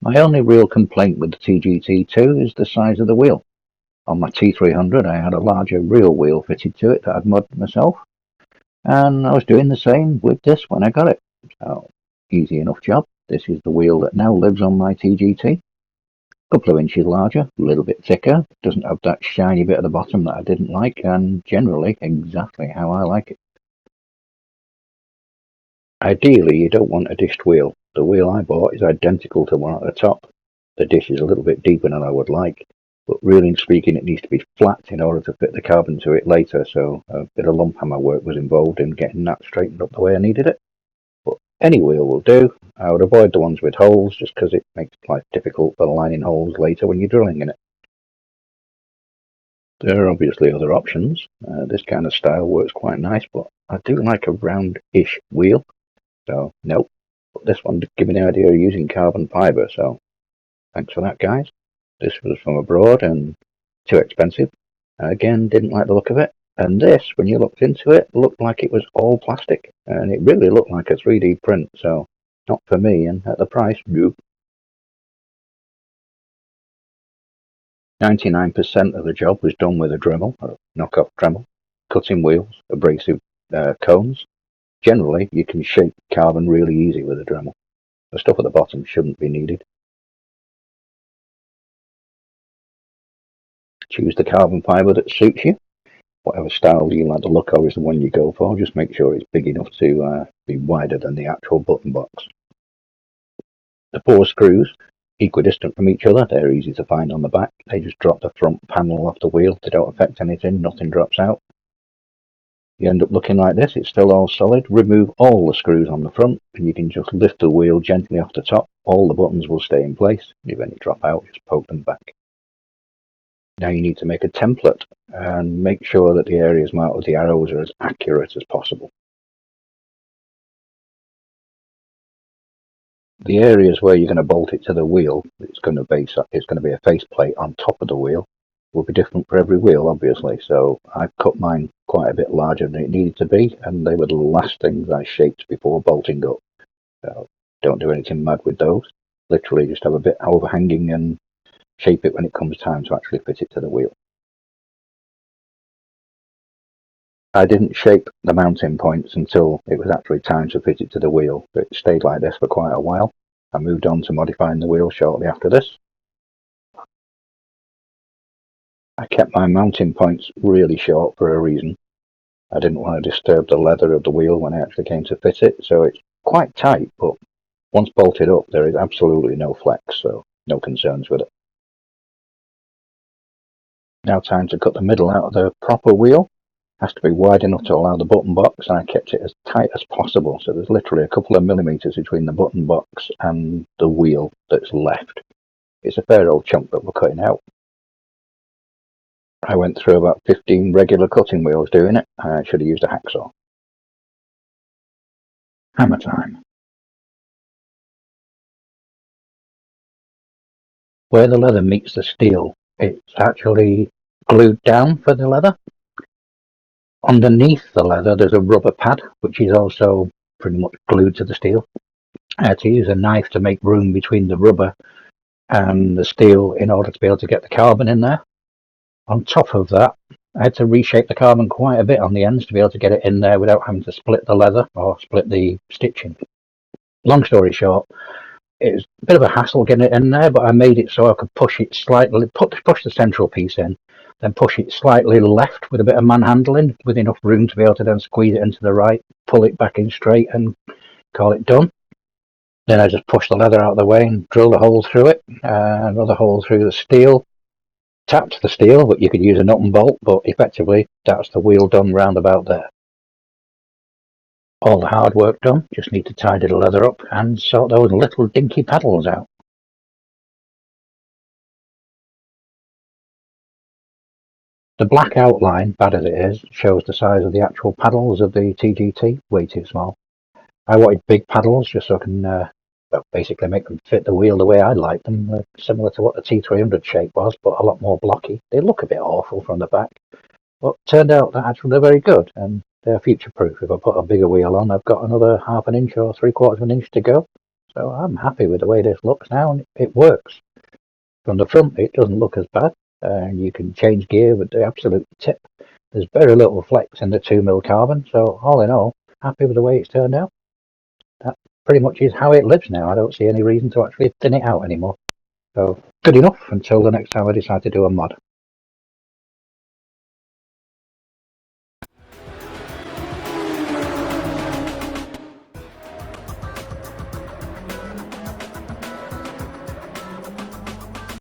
My only real complaint with the TGT2 is the size of the wheel. On my T300 I had a larger real wheel fitted to it that I'd modded myself, and I was doing the same with this when I got it. So, easy enough job. This is the wheel that now lives on my TGT. A couple of inches larger, a little bit thicker, doesn't have that shiny bit at the bottom that I didn't like, and generally exactly how I like it. Ideally, you don't want a dished wheel. The wheel I bought is identical to one at the top. The dish is a little bit deeper than I would like, but really speaking it needs to be flat in order to fit the carbon to it later, so a bit of lump hammer work was involved in getting that straightened up the way I needed it. But any wheel will do. I would avoid the ones with holes just because it makes life difficult for lining holes later when you're drilling in it. There are obviously other options. This kind of style works quite nice, but I do like a round-ish wheel, so nope. But this one gave me the idea of using carbon fibre, so thanks for that, guys. This was from abroad and too expensive. Again, didn't like the look of it. And this, when you looked into it, looked like it was all plastic. And it really looked like a 3D print, so not for me. And at the price, nope. 99% of the job was done with a Dremel, or a knockoff Dremel, cutting wheels, abrasive cones. Generally, you can shape carbon really easy with a Dremel. The stuff at the bottom shouldn't be needed. Choose the carbon fibre that suits you. Whatever style you like the look of is the one you go for. Just make sure it's big enough to be wider than the actual button box. The 4 screws, equidistant from each other, they're easy to find on the back. They just drop the front panel off the wheel. They don't affect anything, nothing drops out. You end up looking like this. It's still all solid. Remove all the screws on the front and you can just lift the wheel gently off the top. All the buttons will stay in place. If any drop out, just poke them back. Now you need to make a template and make sure that the areas marked with the arrows are as accurate as possible. The areas where you're going to bolt it to the wheel, it's going to be a faceplate on top of the wheel, will be different for every wheel, obviously. So I've cut mine quite a bit larger than it needed to be, and they were the last things I shaped before bolting up. So don't do anything mad with those. Literally just have a bit overhanging and shape it when it comes time to actually fit it to the wheel. I didn't shape the mounting points until it was actually time to fit it to the wheel. It stayed like this for quite a while. I moved on to modifying the wheel shortly after this. I kept my mounting points really short for a reason. I didn't want to disturb the leather of the wheel when I actually came to fit it, so it's quite tight, but once bolted up there is absolutely no flex, so no concerns with it. Now time to cut the middle out of the proper wheel. It has to be wide enough to allow the button box, and I kept it as tight as possible, so there's literally a couple of millimeters between the button box and the wheel that's left. It's a fair old chunk that we're cutting out. I went through about 15 regular cutting wheels doing it. I should have used a hacksaw. Hammer time. Where the leather meets the steel, it's actually glued down for the leather. Underneath the leather there's a rubber pad which is also pretty much glued to the steel. I had to use a knife to make room between the rubber and the steel in order to be able to get the carbon in there. On top of that, I had to reshape the carbon quite a bit on the ends to be able to get it in there without having to split the leather or split the stitching. Long story short, it was a bit of a hassle getting it in there, but I made it so I could push it slightly, push the central piece in, then push it slightly left with a bit of manhandling, with enough room to be able to then squeeze it into the right, pull it back in straight and call it done. Then I just push the leather out of the way and drill a hole through it, another hole through the steel, tapped the steel, but you could use a nut and bolt, but effectively that's the wheel done round about there. All the hard work done, just need to tidy the leather up and sort those little dinky paddles out. The black outline, bad as it is, shows the size of the actual paddles of the TGT, way too small. I wanted big paddles just so I can basically make them fit the wheel the way I like them, similar to what the T300 shape was, but a lot more blocky. They look a bit awful from the back, but turned out that actually they're very good and they're future proof. If I put a bigger wheel on, I've got another half an inch or 3/4 of an inch to go. So I'm happy with the way this looks now, and it works. From the front it doesn't look as bad. You can change gear with the absolute tip. There's very little flex in the 2mm carbon, so all in all, happy with the way it's turned out. That pretty much is how it lives now. I don't see any reason to actually thin it out anymore. So good enough until the next time I decide to do a mod.